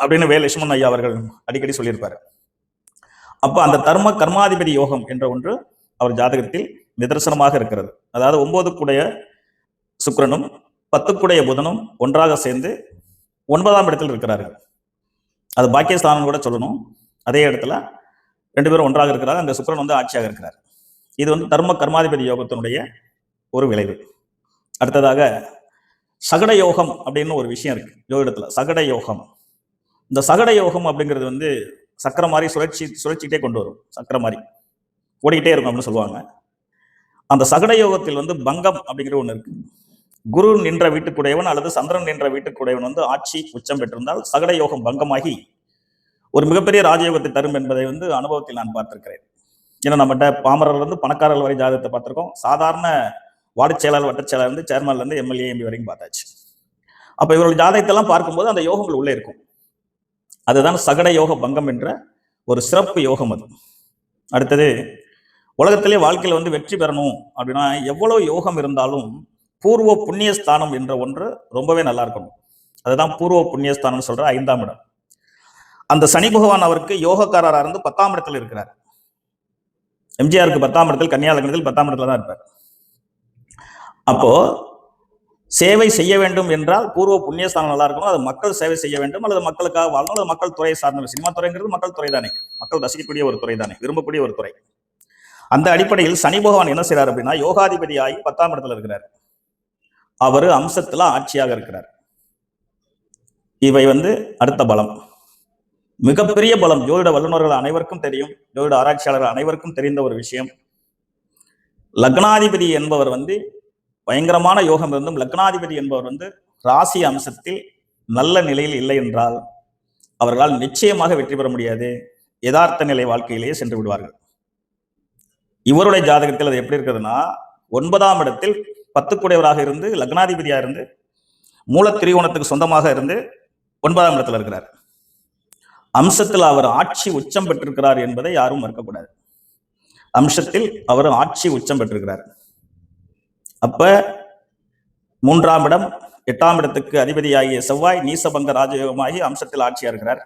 அப்படின்னு வே லட்சுமணன் ஐயா அவர்கள் அடிக்கடி சொல்லியிருப்பாரு. அப்ப அந்த தர்ம கர்மாதிபதி யோகம் என்ற ஒன்று அவர் ஜாதகத்தில் நிதர்சனமாக இருக்கிறது. அதாவது 9 சுக்கிரனும் 10 புதனும் ஒன்றாக சேர்ந்து 9ஆம் இடத்தில் இருக்கிறார்கள். அது பாக்கியஸ்தானம் கூட சொல்லணும். அதே இடத்துல 2 பேரும் ஒன்றாக இருக்கிறார். அந்த சுக்கிரன் வந்து ஆட்சியாக இருக்கிறார். இது வந்து தர்ம கர்மாதிபதி யோகத்தினுடைய ஒரு விளைவு. அடுத்ததாக சகட யோகம் அப்படின்னு ஒரு விஷயம் இருக்கு யோகத்துல. சகட யோகம், இந்த சகட யோகம் அப்படிங்கிறது வந்து சக்கரை மாதிரி சுழற்சிக்கிட்டே கொண்டு வரும். சக்கரை மாதிரி ஓடிக்கிட்டே இருக்கும் அப்படின்னு சொல்லுவாங்க. அந்த சகட யோகத்தில் வந்து பங்கம் அப்படிங்கிற ஒண்ணு இருக்கு. குரு நின்ற வீட்டுக்குடையவன் அல்லது சந்திரன் நின்ற வீட்டுக்குடையவன் வந்து ஆட்சி உச்சம் பெற்றிருந்தால் சகட யோகம் பங்கமாகி ஒரு மிகப்பெரிய ராஜயோகத்தை தரும் என்பதை வந்து அனுபவத்தில் நான் பார்த்திருக்கிறேன். ஏன்னா நம்மகிட்ட பாமரர்ல இருந்து பணக்காரர்கள் வரை ஜாதகத்தை பார்த்திருக்கோம். சாதாரண வார்டு செயலாளர், வட்ட செயலாளர் இருந்து சேர்மன்ல இருந்து எம்எல்ஏ, எம்பி வரைக்கும் பார்த்தாச்சு. அப்ப இவர்கள் ஜாதகத்தெல்லாம் பார்க்கும்போது அந்த யோகங்கள் உள்ளே இருக்கும். அதுதான் சகட யோக பங்கம் என்ற ஒரு சிறப்பு யோகம். அது அடுத்தது, உலகத்திலே வாழ்க்கையில் வந்து வெற்றி பெறணும் அப்படின்னா எவ்வளவு யோகம் இருந்தாலும் பூர்வ புண்ணியஸ்தானம் என்ற ஒன்று ரொம்பவே நல்லா இருக்கணும். அதுதான் பூர்வ புண்ணியஸ்தானம் சொல்ற 5ஆம் இடம். அந்த சனி பகவான் அவருக்கு யோகக்காரராக இருந்து 10ஆம் இடத்தில் இருக்கிறார். எம்ஜிஆருக்கு 10ஆம் இடத்தில், கன்னியா லக்னத்தில் 10ஆம் இடத்துல தான் இருப்பார். அப்போ சேவை செய்ய வேண்டும் என்றால் பூர்வ புண்ணியஸ்தானம் நல்லா இருக்கணும். அது மக்கள் சேவை செய்ய வேண்டும், அல்லது மக்களுக்காக வாழணும், அல்லது மக்கள் துறையை சார்ந்த. சினிமா துறைங்கிறது மக்கள் துறை தானே, மக்கள் ரசிக்கக்கூடிய ஒரு துறை தானே, விரும்பக்கூடிய ஒரு துறை. அந்த அடிப்படையில் சனி பகவான் என்ன செய்யறார் அப்படின்னா யோகாதிபதி ஆகி 10ஆம் இடத்துல இருக்கிறார். அவரு அம்சத்துல ஆட்சியாக இருக்கிறார். இவை வந்து அடுத்த பலம், மிகப்பெரிய பலம். ஜோதிட வல்லுநர்கள் அனைவருக்கும் தெரியும், ஜோதிட ஆராய்ச்சியாளர்கள் அனைவருக்கும் தெரிந்த ஒரு விஷயம். லக்னாதிபதி என்பவர் வந்து பயங்கரமான யோகம் இருந்தும் லக்னாதிபதி என்பவர் வந்து ராசி அம்சத்தில் நல்ல நிலையில் இல்லை என்றால் அவர்களால் நிச்சயமாக வெற்றி பெற முடியாது. யதார்த்த நிலை வாழ்க்கையிலேயே சென்று விடுவார்கள். இவருடைய ஜாதகத்தில் அது எப்படி இருக்குதுன்னா 9ஆம் இடத்தில் 10 இருந்து லக்னாதிபதியா இருந்து மூல திரிகோணத்துக்கு சொந்தமாக இருந்து 9ஆம் இடத்துல இருக்கிறார். அம்சத்தில் அவர் ஆட்சி உச்சம் பெற்றிருக்கிறார் என்பதை யாரும் மறுக்கக்கூடாது. அம்சத்தில் அவர் ஆட்சி உச்சம் பெற்றிருக்கிறார். அப்ப 3ஆம் இடம் 8ஆம் இடத்துக்கு அதிபதியாகிய செவ்வாய் நீசபங்க ராஜயோகமாகி அம்சத்தில் ஆட்சியா இருக்கிறார்.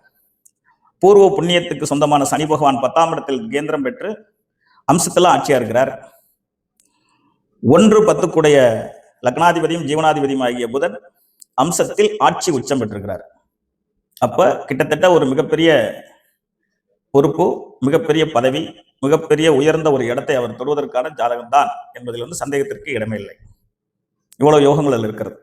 பூர்வ புண்ணியத்துக்கு சொந்தமான சனி பகவான் 10ஆம் இடத்தில் கேந்திரம் பெற்று அம்சத்துல ஆட்சியா இருக்கிறார். 1-10 லக்னாதிபதியும் ஜீவனாதிபதியும் ஆகிய புதன் அம்சத்தில் ஆட்சி உச்சம் பெற்றிருக்கிறார். அப்ப கிட்டத்தட்ட ஒரு மிகப்பெரிய பொறுப்பு, மிகப்பெரிய பதவி, மிகப்பெரிய உயர்ந்த ஒரு இடத்தை அவர் தொடுவதற்கான ஜாதகம் தான் என்பதில் வந்து சந்தேகத்திற்கு இடமே இல்லை. இவ்வளவு யோகங்கள் இருக்கிறது.